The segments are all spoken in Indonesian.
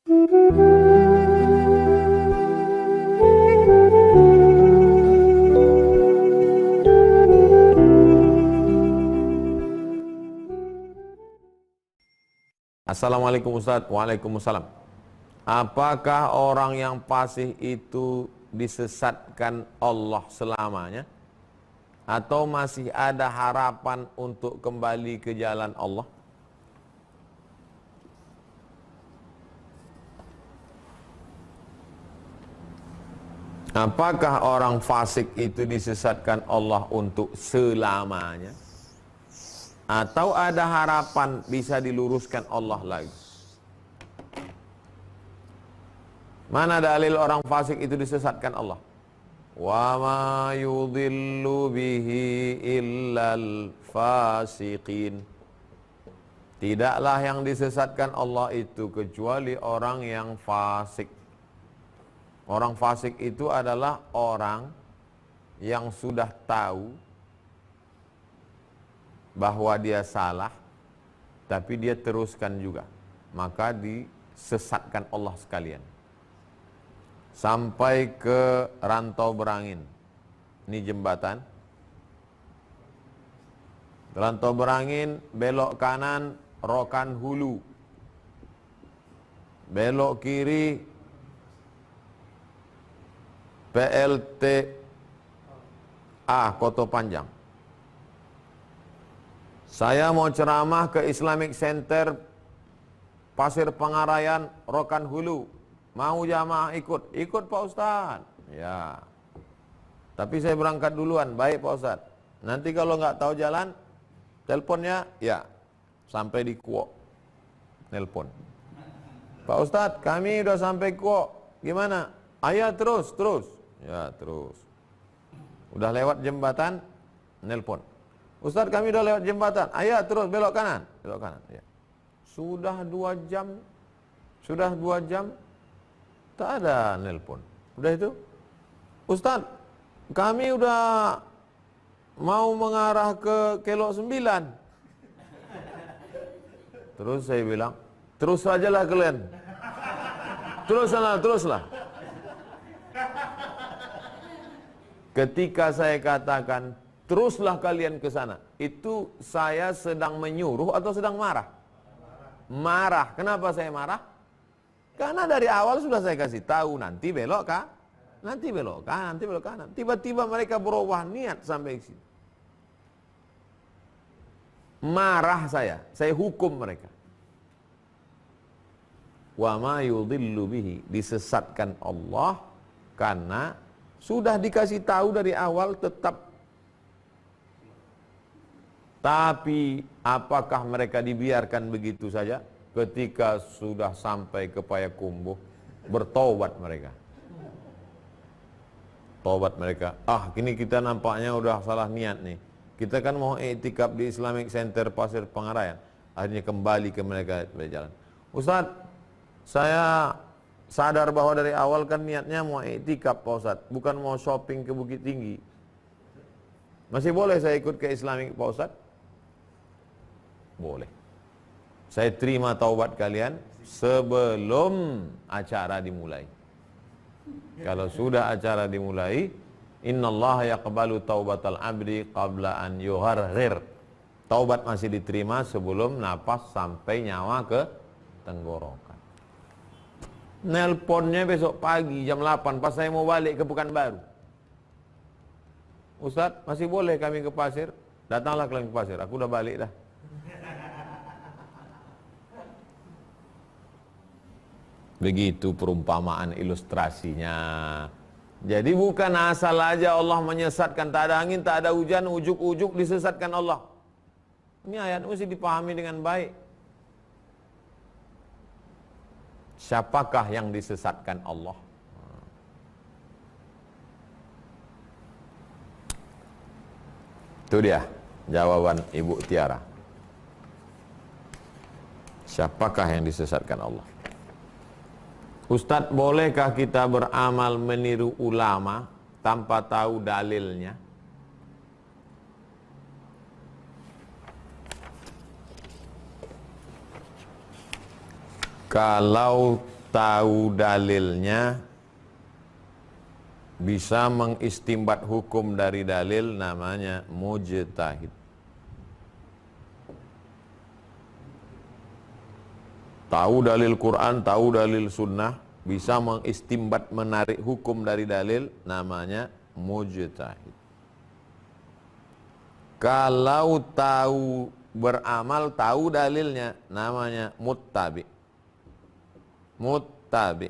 Assalamualaikum Ustaz. Waalaikumsalam. Apakah orang yang fasik itu disesatkan Allah selamanya? Atau masih ada harapan untuk kembali ke jalan Allah? Apakah orang fasik itu disesatkan Allah untuk selamanya? Atau ada harapan bisa diluruskan Allah lagi? Mana dalil orang fasik itu disesatkan Allah? Wa ma yudhillu bihi illal fasiqin. Tidaklah yang disesatkan Allah itu kecuali orang yang fasik. Orang fasik itu adalah orang yang sudah tahu bahwa dia salah, tapi dia teruskan juga. Maka disesatkan Allah sekalian. Sampai ke Rantau Berangin. Ini jembatan. Rantau Berangin, belok kanan, Rokan Hulu. Belok kiri, PLTA Koto Panjang. Saya mau ceramah ke Islamic Center Pasir Pengarayan, Rokan Hulu. Mau jamaah ikut? Ikut Pak Ustaz. Ya. Tapi saya berangkat duluan. Baik Pak Ustaz. Nanti kalau nggak tahu jalan, teleponnya ya sampai di Kuok. Nelpon. Pak Ustaz, kami udah sampai Kuok. Gimana? Ayah terus. Ya terus. Udah lewat jembatan, nelpon. Ustaz, kami udah lewat jembatan. Ayah terus belok kanan. Belok kanan. Ya. Sudah 2 jam. Tak ada nelpon. Udah itu. Ustaz, kami udah mau mengarah ke Kelok 9. Terus saya bilang, terus sajalah kalian. Teruslah. Ketika saya katakan, teruslah kalian ke sana, itu saya sedang menyuruh atau sedang marah? Marah. Kenapa saya marah? Karena dari awal sudah saya kasih tahu, nanti belok kanan. Tiba-tiba mereka berubah niat sampai ke sini. Marah saya hukum mereka. Wa ma yudhillu bihi, disesatkan Allah karena sudah dikasih tahu dari awal tetap. Tapi apakah mereka dibiarkan begitu saja? Ketika sudah sampai ke Payakumbuh, bertobat mereka. Tobat mereka. Kini kita nampaknya udah salah niat nih. Kita kan mau iktikaf di Islamic Center Pasir Pengarayan. Akhirnya kembali ke mereka berjalan. Ustaz, saya sadar bahwa dari awal kan niatnya mau iktikaf Pak Ustaz, bukan mau shopping ke Bukit Tinggi. Masih boleh saya ikut ke Islamic Pak Ustaz? Boleh. Saya terima taubat kalian sebelum acara dimulai. Kalau sudah acara dimulai, innallaha yaqbalu taubatal abdi qabla an yuharrir. Taubat masih diterima sebelum napas sampai nyawa ke tenggorokan. Nelponnya besok pagi jam 8 pas saya mau balik ke Pekanbaru. Ustaz, masih boleh kami ke pasir? Datanglah kalian ke pasir, aku udah balik dah. Begitu perumpamaan ilustrasinya. Jadi bukan asal aja Allah menyesatkan, tak ada angin, tak ada hujan, ujuk-ujuk disesatkan Allah. Ini ayat mesti dipahami dengan baik. Siapakah yang disesatkan Allah? Itu dia jawaban Ibu Tiara. Siapakah yang disesatkan Allah? Ustadz, bolehkah kita beramal meniru ulama tanpa tahu dalilnya? Kalau tahu dalilnya, bisa mengistimbat hukum dari dalil, namanya mujtahid. Tahu dalil Quran, tahu dalil sunnah, bisa mengistimbat, menarik hukum dari dalil, namanya mujtahid. Kalau tahu beramal, tahu dalilnya, namanya muttabi. Muttabi.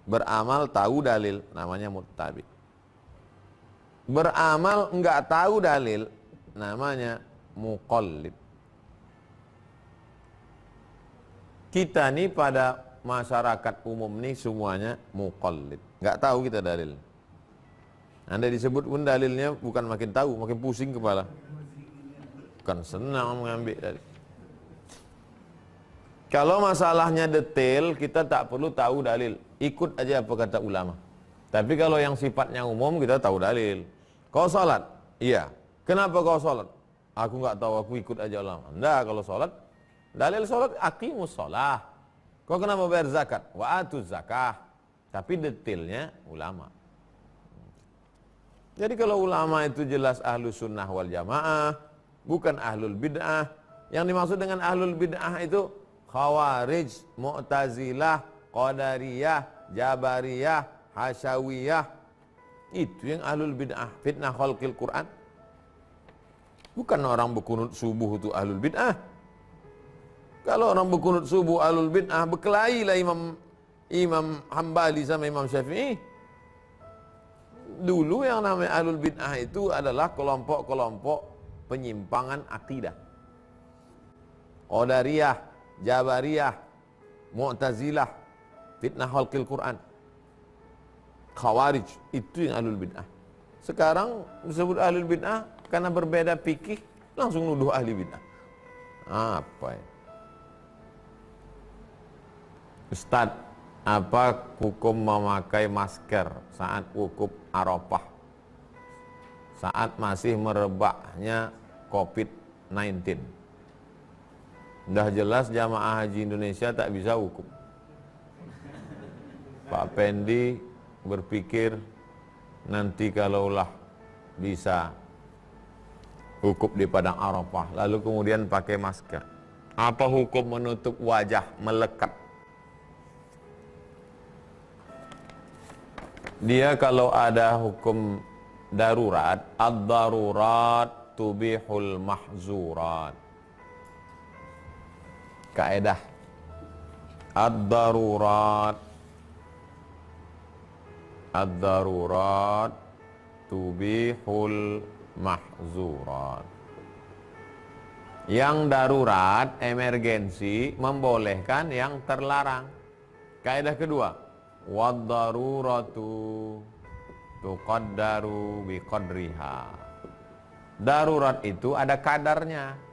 Beramal tahu dalil, namanya muttabi. Beramal enggak tahu dalil, namanya muqallid. Kita nih pada masyarakat umum nih semuanya muqallid. Enggak tahu kita dalil. Anda disebut pun dalilnya bukan makin tahu, makin pusing kepala. Bukan senang mengambil dalil. Kalau masalahnya detail, kita tak perlu tahu dalil. Ikut aja apa kata ulama. Tapi kalau yang sifatnya umum, kita tahu dalil. Kau salat? Iya. Kenapa kau salat? Aku enggak tahu, aku ikut aja ulama. Enggak, kalau salat, dalil salat, aqimus shalah. Kau kenapa bayar zakat? Wa atuz zakah. Tapi detailnya ulama. Jadi kalau ulama itu jelas ahlu sunnah wal jamaah, bukan ahlul bid'ah. Yang dimaksud dengan ahlul bid'ah itu Khawarij, Mu'tazilah, Qadariyah, Jabariyah, Hasyawiyah. Itu yang ahlul bid'ah, fitnah khalqil Quran. Bukan orang berkunut subuh itu ahlul bid'ah. Kalau orang berkunut subuh ahlul bid'ah, berkelailah Imam Hambali sama Imam Syafi'i. Dulu yang namanya ahlul bid'ah itu adalah kelompok-kelompok penyimpangan akidah. Qadariyah, Jabariyah, Mu'tazilah, fitnah khalqil Quran, Khawarij, itu yang ahlul bid'ah. Sekarang disebut ahlul bid'ah karena berbeda fikih, langsung nuduh ahli bid'ah. Apa ya? Ustaz, apa hukum memakai masker saat wukuf Arafah, saat masih merebaknya COVID-19? Dah jelas jamaah haji Indonesia tak bisa wukuf. Pak Pendi berpikir nanti kalaulah bisa wukuf di padang Arafah, lalu kemudian pakai masker. Apa hukum menutup wajah melekat? Dia kalau ada hukum darurat, ad-darurat tubihul mahzurat. Kaedah ad-darurat tubihul mahzurat. Yang darurat, emergensi, membolehkan yang terlarang. Kaedah kedua, wad-daruratu tuqaddaru biqadriha. Darurat itu ada kadarnya.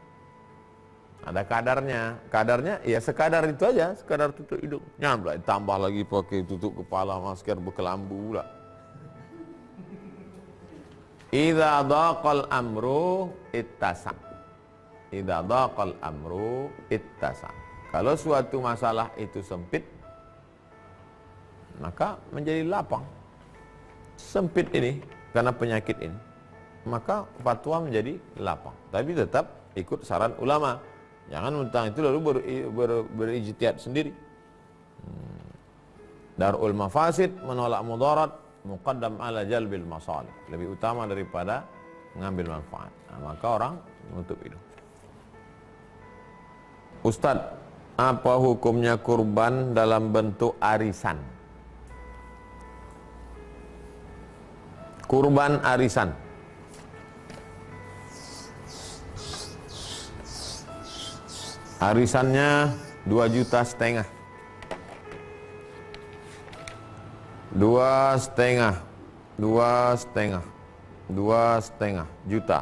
Ada kadarnya. Kadarnya ya sekadar itu aja, sekadar tutup hidung. Nyampe tambah lagi pakai tutup kepala, masker berkelambu pula. Idza daqal amru ittasa. Idza daqal amru ittasa. Kalau suatu masalah itu sempit, maka menjadi lapang. Sempit ini karena penyakit ini, maka fatwa menjadi lapang. Tapi tetap ikut saran ulama. Jangan mentang itu lalu berijtihad sendiri. Darul mafasid, menolak mudarat, muqaddam ala jalbil masalih. Lebih utama daripada mengambil manfaat. Nah, maka orang menutup hidung. Ustadz, apa hukumnya kurban dalam bentuk arisan? Kurban arisan. Arisannya 2,5 juta. 2,5 juta.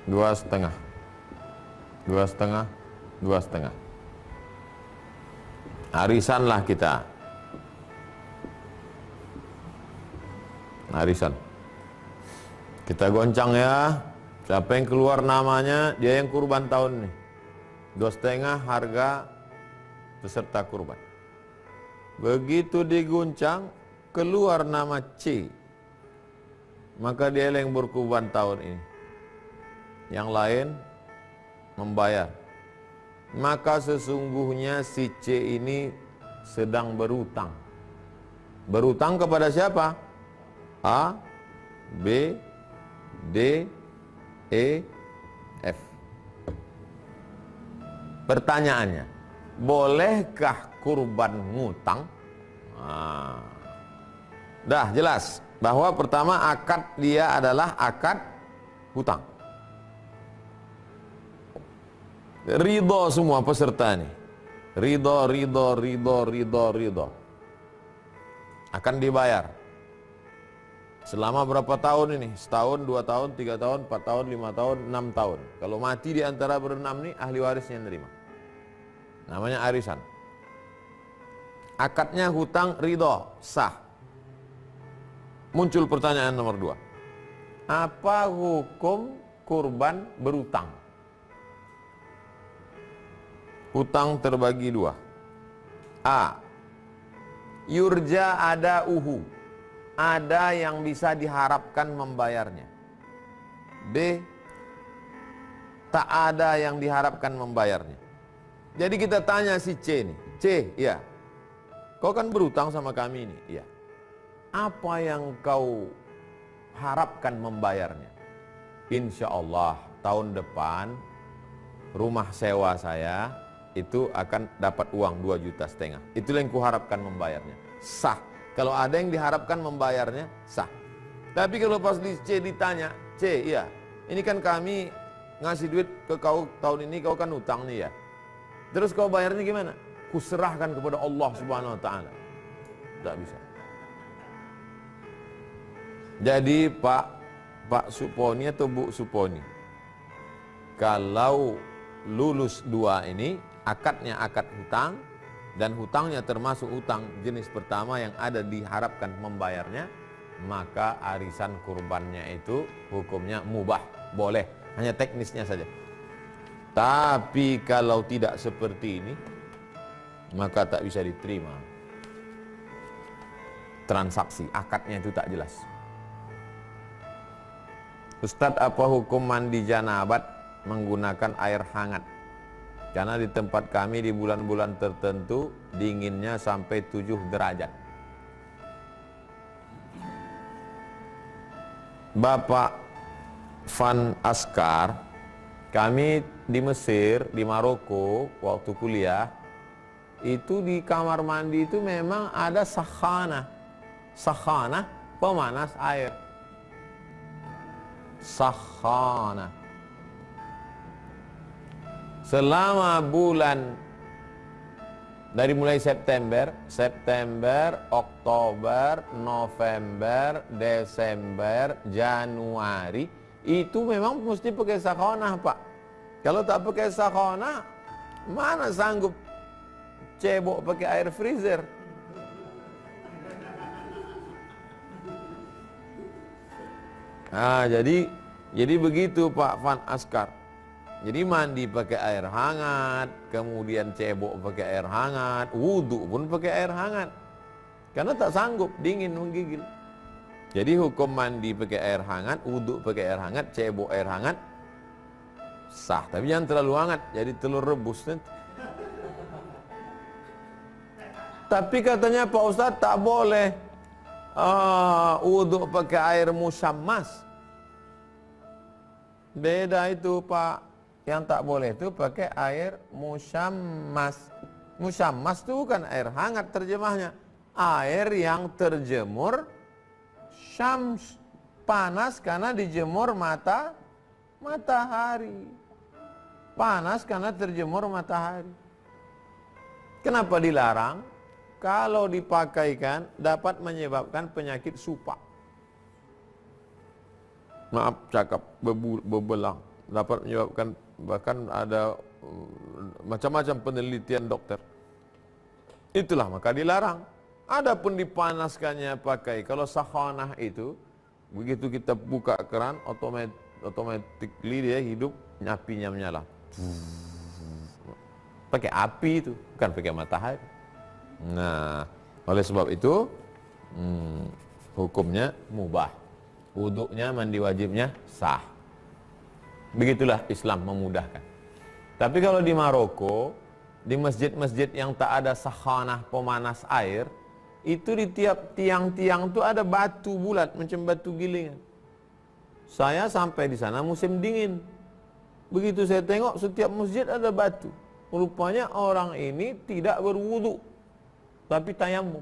2,5 arisanlah kita. Arisan kita goncang ya. Siapa yang keluar namanya, dia yang kurban tahun ini. 2,5 harga peserta kurban. Begitu diguncang, keluar nama C, maka dia yang berkurban tahun ini, yang lain membayar. Maka sesungguhnya si C ini sedang berutang. Berutang kepada siapa? A, B, D, E, F. Pertanyaannya, bolehkah kurban ngutang? Dah jelas bahwa pertama akad dia adalah akad hutang. Ridho semua peserta ini. Ridho. Akan dibayar. Selama berapa tahun ini? Setahun, 2 tahun, 3 tahun, 4 tahun, 5 tahun, 6 tahun. Kalau mati di antara berenam ini, ahli warisnya yang nerima. Namanya arisan. Akadnya hutang ridho, sah. Muncul pertanyaan nomor 2. Apa hukum kurban berutang? Hutang terbagi 2. A. Yurja ada uhu. Ada yang bisa diharapkan membayarnya. B. Tak ada yang diharapkan membayarnya. Jadi kita tanya si C nih. C, ya. Kau kan berutang sama kami ini. Ya. Apa yang kau harapkan membayarnya? Insya Allah tahun depan rumah sewa saya itu akan dapat uang 2,5 juta. Itulah yang kuharapkan membayarnya. Sah. Kalau ada yang diharapkan membayarnya, sah. Tapi kalau pas di C ditanya, C, iya, ini kan kami ngasih duit ke kau tahun ini, kau kan utang nih ya. Terus kau bayarnya gimana? Kuserahkan kepada Allah Subhanahu wa taala. Tidak bisa. Jadi Pak Suponi atau Bu Suponi, kalau lulus 2 ini, akadnya akad hutang, dan hutangnya termasuk hutang jenis pertama yang ada diharapkan membayarnya, maka arisan kurbannya itu hukumnya mubah, boleh, hanya teknisnya saja. Tapi kalau tidak seperti ini, maka tak bisa diterima. Transaksi, akadnya itu tak jelas. Ustadz, apa hukum mandi janabat menggunakan air hangat? Karena di tempat kami di bulan-bulan tertentu dinginnya sampai 7 derajat. Bapak Van Askar, kami di Mesir, di Maroko, waktu kuliah, itu di kamar mandi itu memang ada sakhana. Sakhana, pemanas air. Sakhana. Selama bulan dari mulai September, Oktober, November, Desember, Januari, itu memang mesti pakai sakhonah, Pak. Kalau tak pakai sakhonah, mana sanggup cebok pakai air freezer? Nah, jadi begitu Pak Van Askar. Jadi mandi pakai air hangat, kemudian cebok pakai air hangat, wudhu pun pakai air hangat. Karena tak sanggup, dingin menggigil. Jadi hukum mandi pakai air hangat, wudhu pakai air hangat, cebok air hangat, sah. Tapi jangan terlalu hangat, jadi telur rebus nanti. Tapi katanya Pak Ustadz tak boleh wudhu pakai air musyammas. Beda itu Pak. Yang tak boleh itu pakai air musyammas. Musyammas itu bukan air hangat terjemahnya. Air yang terjemur syams, panas karena dijemur matahari. Panas karena terjemur matahari. Kenapa dilarang? Kalau dipakaikan dapat menyebabkan penyakit supak. Maaf cakap bebelang. Dapat menyebabkan, bahkan ada macam-macam penelitian dokter. Itulah maka dilarang. Adapun dipanaskannya pakai, kalau sakhonah itu begitu kita buka keran, otomatis dia hidup, nyapinya menyala. pakai api itu, bukan pakai matahari. Nah, oleh sebab itu hukumnya mubah. Wuduknya, mandi wajibnya sah. Begitulah Islam memudahkan. Tapi kalau di Maroko, di masjid-masjid yang tak ada sakhanah pemanas air, itu di tiap tiang-tiang itu ada batu bulat macam batu gilingan. Saya sampai di sana musim dingin. Begitu saya tengok setiap masjid ada batu. Rupanya orang ini tidak berwudu, tapi tayamum.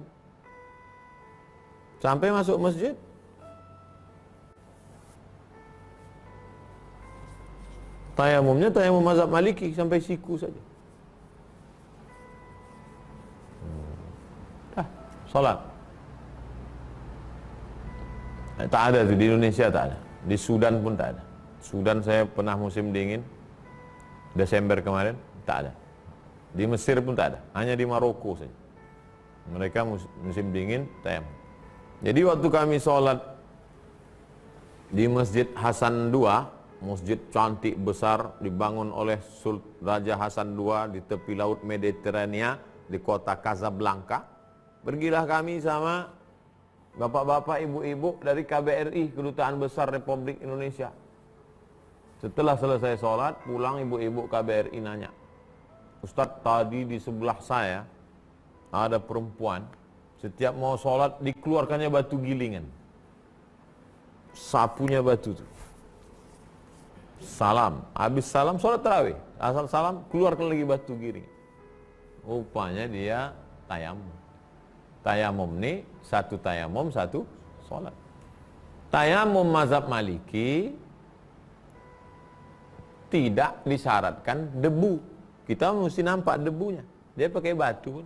Sampai masuk masjid, tayamumnya tayamum mazhab Maliki sampai siku saja. Salat. Tak ada tuh di Indonesia, tak ada. Di Sudan pun tak ada. Sudan saya pernah musim dingin Desember kemarin, tak ada. Di Mesir pun tak ada, hanya di Maroko saja. Mereka musim dingin tayamum. Jadi waktu kami sholat di Masjid Hasan II, masjid cantik besar dibangun oleh Raja Hasan II di tepi laut Mediterania di kota Casablanca, pergilah kami sama bapak-bapak, ibu-ibu dari KBRI, Kedutaan Besar Republik Indonesia. Setelah selesai sholat, pulang ibu-ibu KBRI nanya, Ustadz, tadi di sebelah saya ada perempuan, setiap mau sholat dikeluarkannya batu gilingan, sapunya batu tuh. Salam, habis salam sholat tarawih, asal salam keluarkan lagi batu giling. Rupanya dia tayamum. Tayamum nih, satu tayamum, satu sholat. Tayamum mazhab Maliki tidak disyaratkan debu. Kita mesti nampak debunya. Dia pakai batu.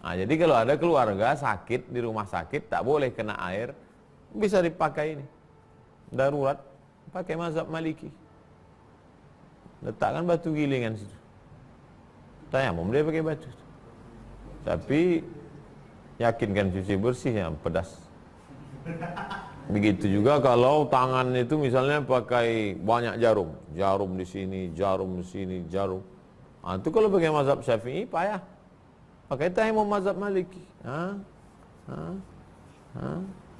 Nah, jadi kalau ada keluarga sakit di rumah sakit, tak boleh kena air, bisa dipakai ini. Darurat, pakai mazhab Maliki. Letakkan batu gilingan situ. Tayamum dia pakai batu. Tapi yakinkan cuci bersih yang pedas. Begitu juga kalau tangan itu misalnya pakai banyak jarum. Jarum di sini, jarum di sini, jarum. Nah, itu kalau pakai mazhab Syafi'i payah. Pakai tayamum mazhab Maliki.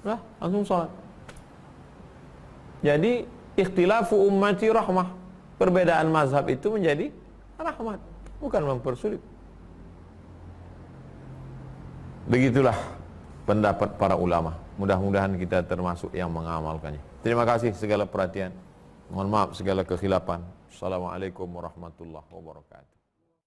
Lah, langsung sholat. Jadi ikhtilafu ummati rahmah. Perbedaan mazhab itu menjadi rahmat, bukan mempersulit. Begitulah pendapat para ulama. Mudah-mudahan kita termasuk yang mengamalkannya. Terima kasih segala perhatian. Mohon maaf segala kekhilafan. Assalamualaikum warahmatullahi wabarakatuh.